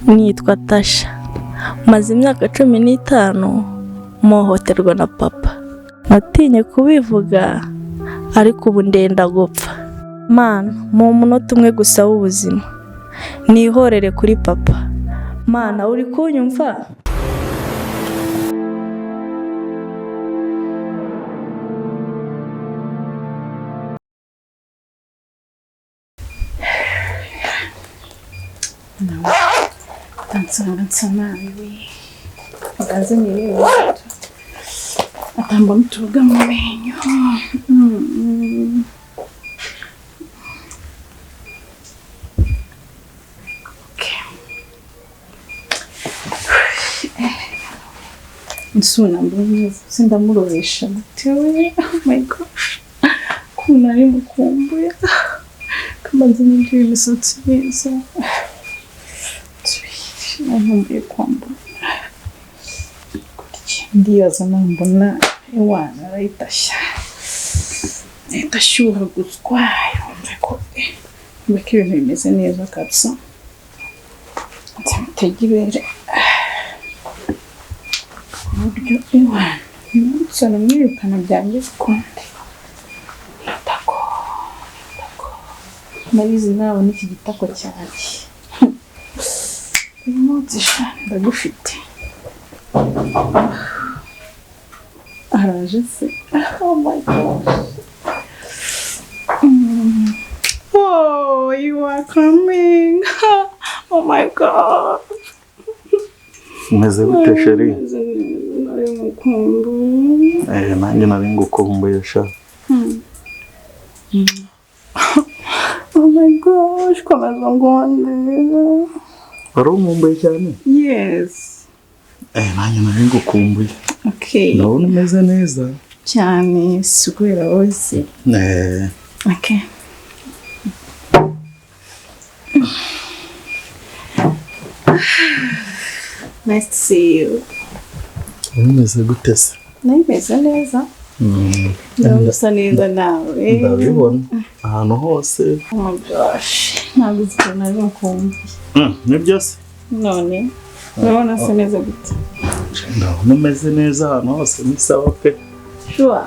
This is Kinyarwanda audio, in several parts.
Nitwa Tasha. Maze imyaka 15 mohoterwa na papa. Natinye kubivuga ariko ubu ndenda gupfa. Mana, mu munota umwe gusa w'ubuzima nihorere kuri papa. Mana, uri kunyumva? Sana hivi. Kazi ni leo. Atamba mtuga mwenyo. Okay. Nsuna mbonye sindamurobesha tewe. Oh my gosh. Kuna ari mukumbuye. Kama nzi imisatsi myiza. Nahumbuye kwamba ndiyoza mbona ewana rayitashya itashyuha gutwaye umve ko mbeke ibintu bimeze neza kabisa ntegibere buryo ewana n'usana mwirukana byanjye konde itako narizi nawe n'iki gitako cyanjye Imutishya ndagufite. Araje se. Oh my gosh. Oh, you are coming. Oh my god. Umeze gute sheri? Nari mukumbuye. Nanjye nari ngukumbuye sha. Oh my gosh, komeza ngonde. Wari umumbuye cyane? Yes. Nanjye nari ngukumbuye. Okay. Ndabona umeze neza. Cyane sukura wose. Okay. Nice to see you. Umeze gute se? Nimeze neza. Ndabona neza nawe. Ndabibona ahantu hose. Oh my gosh. Ntabwo uzikona ari mukumbuye. Ni byose? None. Ndabona se neza gute? Ndabona umeze neza ahantu hose ni sawa pe. Sure.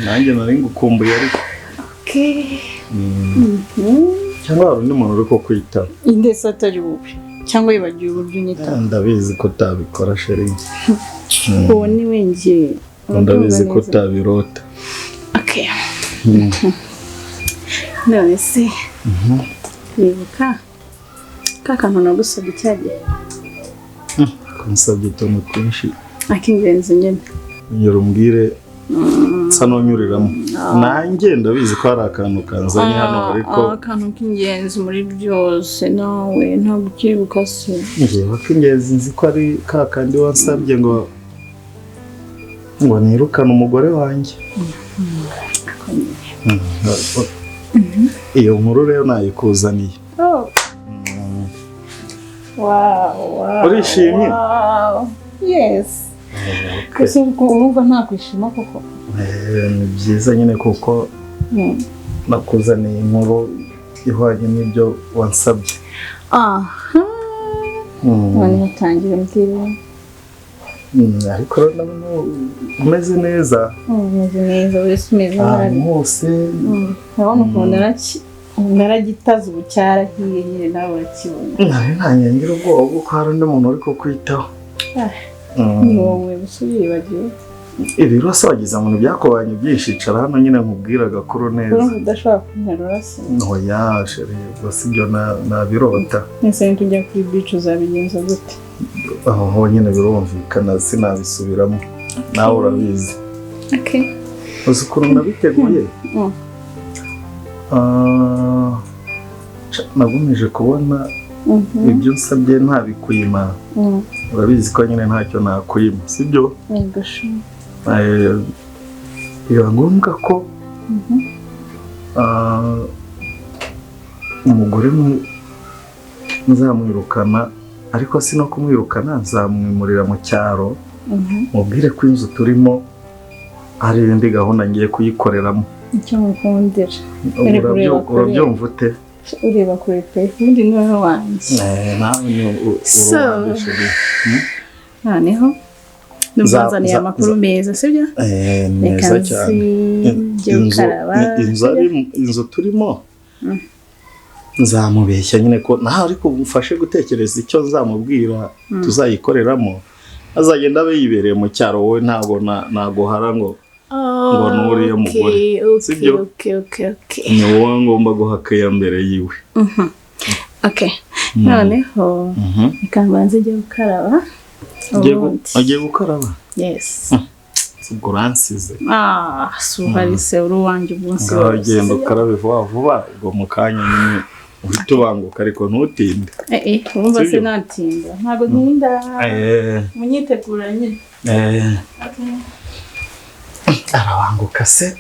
Nanjye nari ngukumbuye ariko. Okay. Cyangwa hari undi muntu uri kukwita? Indese atari wowe. Cyangwa yibagiwe uburyo unyita. Ndabizi ko utabikora sheri. Uwo ni wenjye. Ndabizi ko utabirota. Okay. None se. Nibuka. Kakantu nagusabye cyane. Kunsabye utuntu twinshi. Akingenzi nyine. Nyurumbwire sano nyuriramo. Nanjye ndabizi ko hari akantu kanzanye hano ariko akantu k'ingenzi muri byose nawe ntabwo ukibuka se. Ngiye k'ingenzi nzi ko ari kakandi wansabye ngo nirukane umugore wanjye. Iyo nkuru rero nayikuzaniye. Wow. Urishimye? Wow. Yes. Kese urumva nta kwishima koko. Ni byiza nyine kuko nakuzaniye inkuru ihwanye n'ibyo wansabye. Wani mutangira mbwira. Ariko ndabona umeze neza. Umeze neza wese umeze neza. Hose. Urabona ukuntu naragitaza ubucyarahiye nyine nawe urakibona. Nanjye ngira ubwoba kuko hari undi muntu uri kukwitaho. Ni wowe busubiye bagiye. Ibi rose wagize mu byakobanye byinshi cara hano nyine nkubwira gakuru neza. Urumva udashaka kunterura se. Oya sheri bose ibyo nabirota. Nese ntujya kuri beach uzabigenza gute? Aho nyine birumvikana sinabisubiramo. Nawe urabizi. Okay. Uzukuntu nabiteguye. Nagumije kubona ibyo nsabye ntabikuyima. Urabizi ko nyine ntacyo nakwima sibyo? Yego sho. Biba ngombwa ko umugore nzamwirukana ariko si no kumwirukana nzamwimurira mu cyaro. Mubwire ko inzu turimo hari indi gahunda ngiye kuyikoreramo. Icyo mukundira. Urabyumva ute? ureba kure pe ubundi ni wowe wanjye. nawe ni urubandishije. Noneho ndumvanzaniye amakuru meza sibyo? Meza cyane. Inzu turimo nzamubeshya nyine ko naho ariko umfashe gutekereza icyo nzamubwira tuzayikoreramo, azagenda abe yibereye mu cyaro, wowe ntabwo naguhara ngo nuriye mugore, sibyo? Ni wowe ngomba guhakaya mbere yiwe. Noneho ikambanza ijya gukaraba. Agiye gukaraba? Yes. Ubwo uransize. Suhari se uruwanjye ubunsi. Ngagenda ukarabe vuba ubwo mu kanya nyine uhita ubanguka ariko ntutinde. Urumva se natinda. Ntabwo ntinda. Munyitegura nyine. Arabanguka se.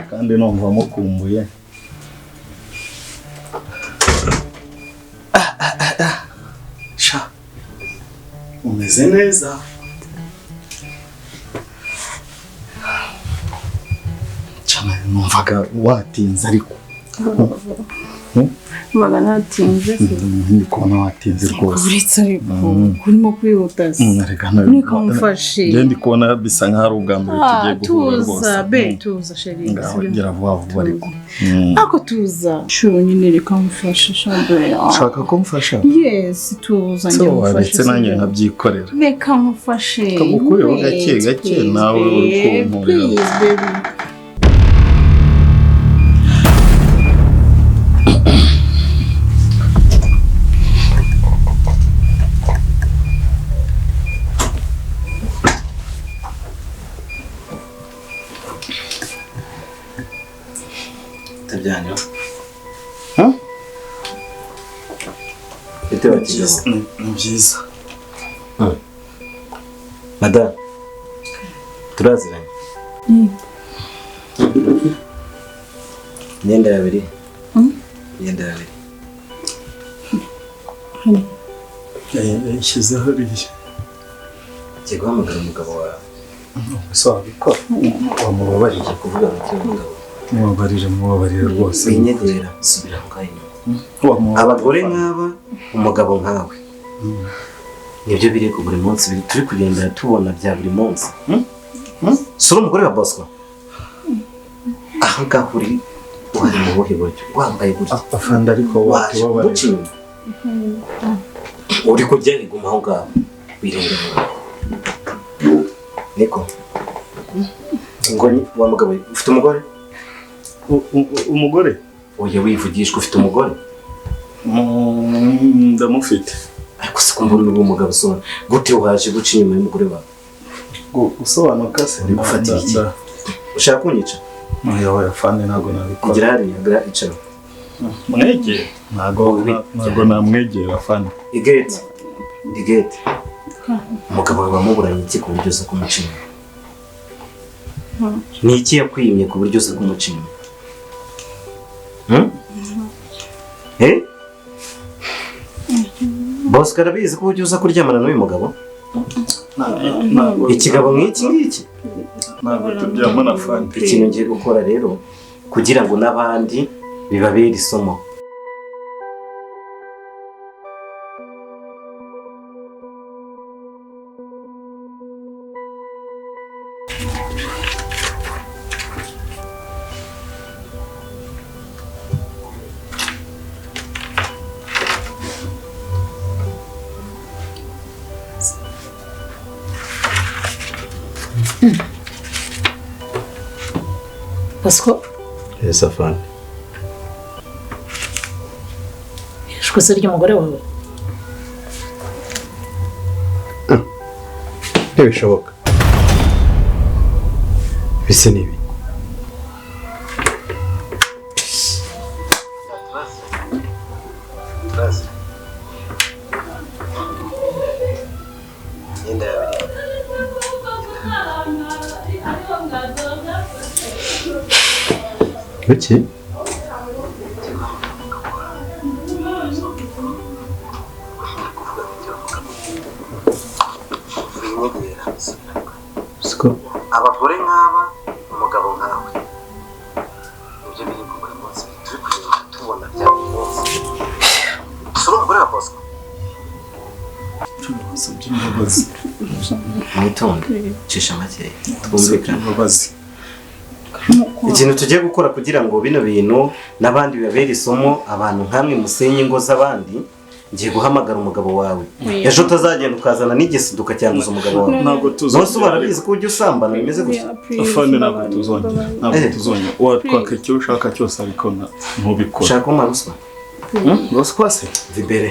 Kandi numva mukumbuye. Sha umeze neza. Cyane numvaga watinze ariko. Mbaga natinze. Ndi kubona watinze rwose. Uretse ariko urimo kwihuta se. Niko mfashe. Ndi kubona bisa nkaho ari ubwa mbere tugiye guhura rwose. Tuza sheri. Ngaho gira vuba ariko. Ako tuza. Shuru nyine reka mfashe shambre. Ushaka ko mfasha? Yes, tuza njye mfashe. Waretse nanjye nkabyikorera. Reka mfashe. Kamukureho gake nawe uri kumurira. Please baby. Tabyanyo. Ni byiza. Madame, turaziranye. Imyenda yabiri. Imyenda yabiri. Yashyizeho iriya. Ugiye guhamagara umugabo wawe. Gusa wabikora. Wamubabariye kuvuga ngo umugabo. Mubabarire rwose. Winyegera subira ngaho. Abagore nk'aba, umugabo nkawe. Nibyo biri ku buri munsi turi kugenda tubona bya buri munsi. Sura umugore wa Bosco. Aha ngaho uri wari mu buhe buryo wambaye gutya. Afanda ariko wababarira. Uri kujya iguma aho ngaho wirengera. Niko. Ngoni wa mugabo ufite umugore? Umugore? Oya wivugishwa ufite umugore? Ndamufite. Ariko se kumbona ubu umugabo sona gute uhaje guca inyuma y'umugore wawe? Gusobanuka se ndimufata iki? Ushaka kunyica? Oya fane ntago nabikora. Igira hariya icaro. Mwegera? Ntago namwegera fane. Igete. Umugabo wawe wamuburanye iki ku buryo uza kumuca inyuma? Ni iki yakwimye ku buryo uza kumuca inyuma? Bosco arabizi ko ujya uza kuryamana n'uyu mugabo? Ikigabo nk'iki ngiki? Ntabwo turyamana fande. Ikintu ngiye gukora rero kugira ngo n'abandi bibabere isomo. Bosco? Yes, afande. Ikosa ry'umugore wawe? Ntibishoboka. Bise nibi. Kuki? Bosco abagore nk'aba umugabo nkawe nibyo biri ku buri munsi turi kugenda tubona bya buri munsi sura umugore wa Bosco tubasabye imbabazi mwitonde cisha make twumvikane imbabazi ikintu tugiye gukora kugira ngo bino bintu n'abandi bibabere isomo abantu nkamwe musenye ingo z'abandi ngiye guhamagara umugabo wawe ejo utazagenda ukazana n'igisi dukacyanduza umugabo wawe ntabwo tuzongera bose barabizi ko ujya usambana bimeze gutya afande ntabwo tuzongera watwaka icyo ushaka cyose ariko ntubikora ushaka ko maruswa ruswa se imbere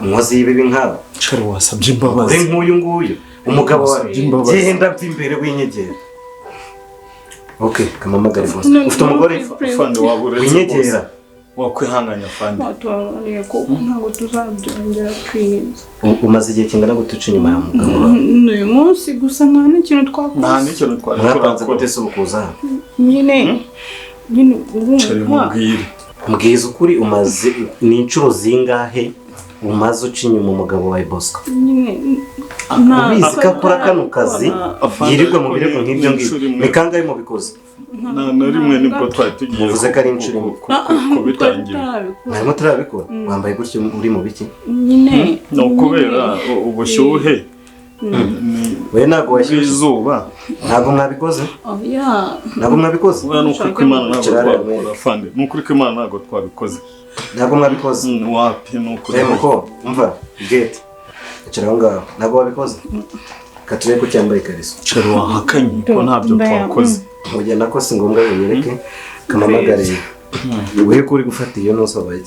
umwozi y'ibibi nk'aba shari wasabye imbabazi uri nk'uyu nguyu umugabo wawe genda mva imbere w'inyegera okay kamamagare bose ufite umugore afande waba uretse winyegera wakwihanganya afande watwariye ko ntabwo tuzabyongera please umaze igihe kingana gute uca inyuma ya mugabo wawe uyu munsi gusa nta n'ikintu twakoze nta n'ikintu twari mwapanze gute se ubukuza nyine shari mubwire mbwiza ukuri umaze n'inshuro zingahe umaze uca inyuma umugabo wawe Bosco nyine ubizi ko akora kano kazi yirirwa mu birego nk'ibyo ngibyo ni kangahe mubikoze na rimwe nibwo twari tugiye muvuze ko ari inshuro kubitangira mwarimo turabikora wambaye gutyo uri mu biki nyine ni ukubera ubushyuhe we ntabwo washyushye izuba ntabwo mwabikoze oya ntabwo mwabikoze ni ukuri ko Imana ntabwo twabikora afande ni ukuri ko Imana ntabwo twabikoze ntabwo mwabikoze wapi ni ukuri ko umva gate icara aho ngaho ntabwo wabikoze katube ko cyambaye ikariso shari wahakanye ko ntabyo twakoze mugihe nako si ngombwa binyereke kamamagare wewe ko uri gufata iyo nose wabaye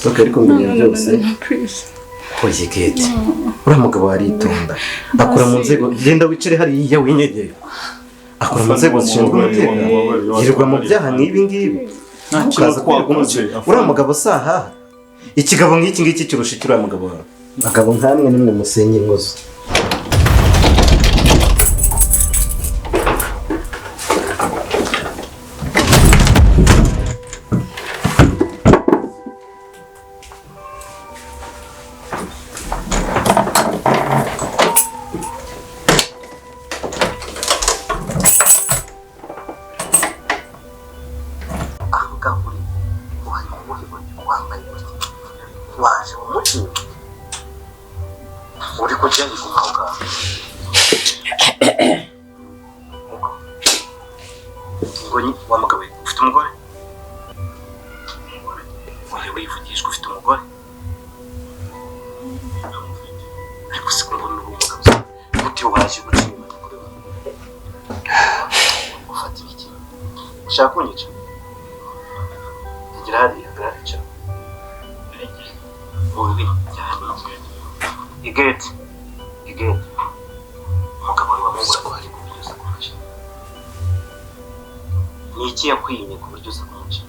toka ariko mbere ya byose hoye gate uriya mugabo aritonda akora mu nzego genda wicare hariya winyegeye akora mu nzego zishinzwe umutekano yirirwa mu byaha nk'ibi ngibi ukaza kwirirwa uriya mugabo saha ikigabo nk'iki ngiki kirusha uriya mugabo wawe abagabo nkamwe nimwe musenye ingozo waje mu muco uri kujya igumaga ngo wa mugabo ufite umugore wowe wivugishwa ufite umugore ariko se ngo ni umugabo uti waje guca inyuma y'umugore wawe ufata ibiki ushaka kunyica ngira hariya hariya wowe cyane igete umugabo wawe wamubura ko ari kubyuza kumuca ni iki yakwimye ku buryo uza kumuca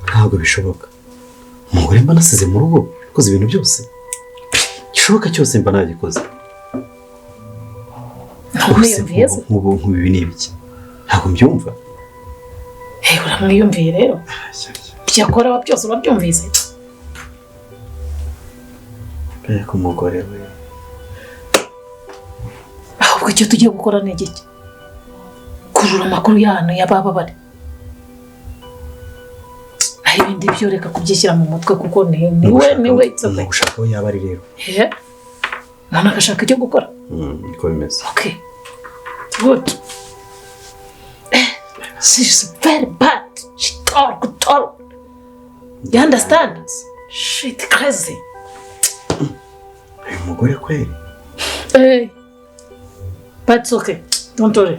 ntabwo bishoboka umugore mba nasize mu rugo yakoze ibintu byose gishoboka cyose mba nagikoze nk'ubu ibi ni ibiki ntabwo mbyumva uramwiyumviye rero ibyo akora byose urabyumvise ariko umugore we ahubwo icyo tugiye gukora ni igiki kurura amakuru y'ahantu y'ababa bari naho ibindi byo reka kubyishyira mu mutwe kuko niwe ni ugushaka aho yaba ari rero umuntu agashaka icyo gukora niko bimeze okay good she's very bad she talk you understand shit crazy uyu mugore kweri but it's okay don't worry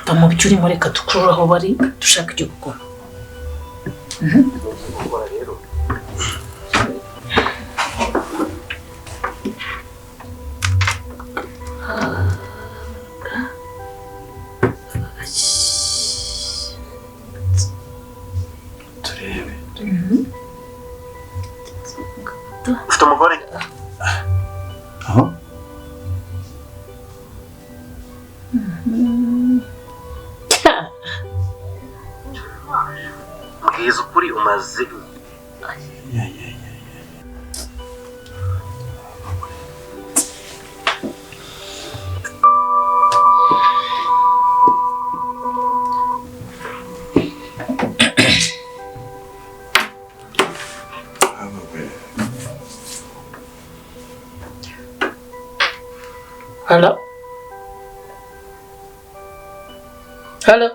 bamubyo urimo reka dukurura aho bari dushaka icyo gukora ufite umugore aho mbwiza ukuri umaze Hello? Hello?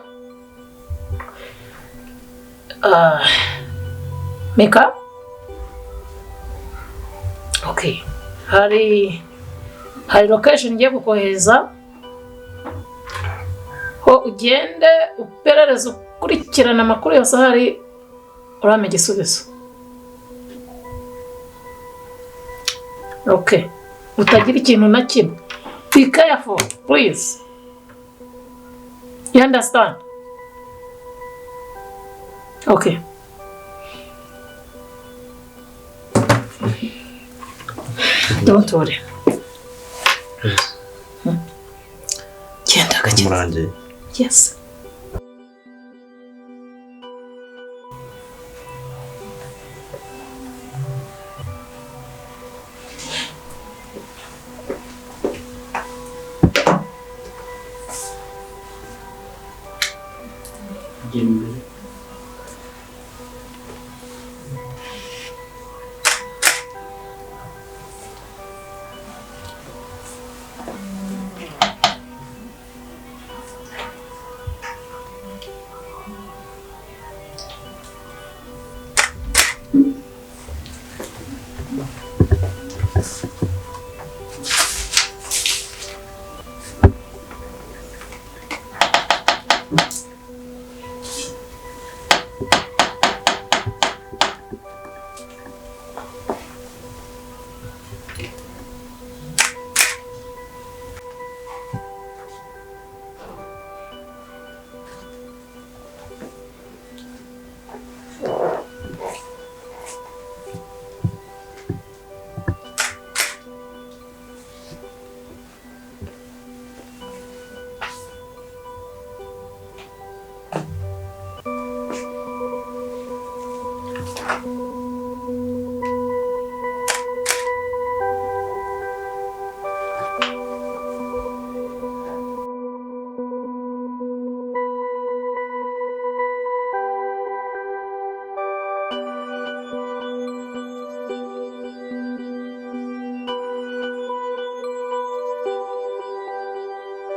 Mika? Okay. Hari location ngiye kukohereza ho ugende uperereze ukurikirana amakuru yose hari urame igisubizo. Okay. Utagira ikintu na kimwe. Be careful, please. You understand? Okay. Don't worry. Genda gake. Yes.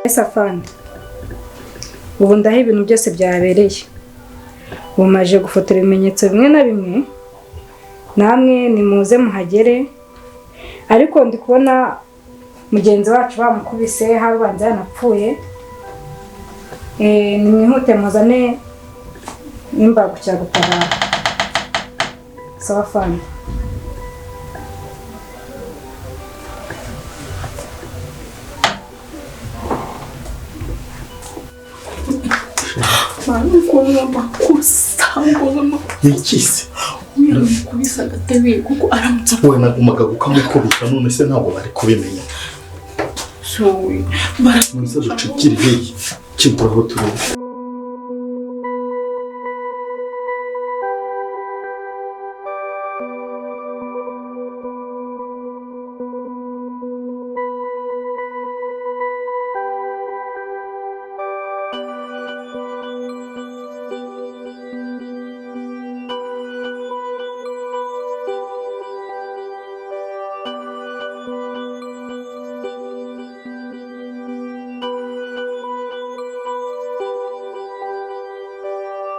Safani, ubu ndaho ibintu byose byabereye. Bumaje gufotora ibimenyetso bimwe na bimwe, namwe nimuze muhagere, ariko ndi kubona mugenzi wacu bamukubise habanza yanapfuye. Nimwihute muzane n'imbagukiragutabara. Safani. Ngomba makosa. Yikise. Uramukubisa agatebe kuko aramutse. Wowe nagumaga gukamukubita none se ntabwo bari kubimenya. Showe. Mwese ducikiriye. Kiburaho turebe.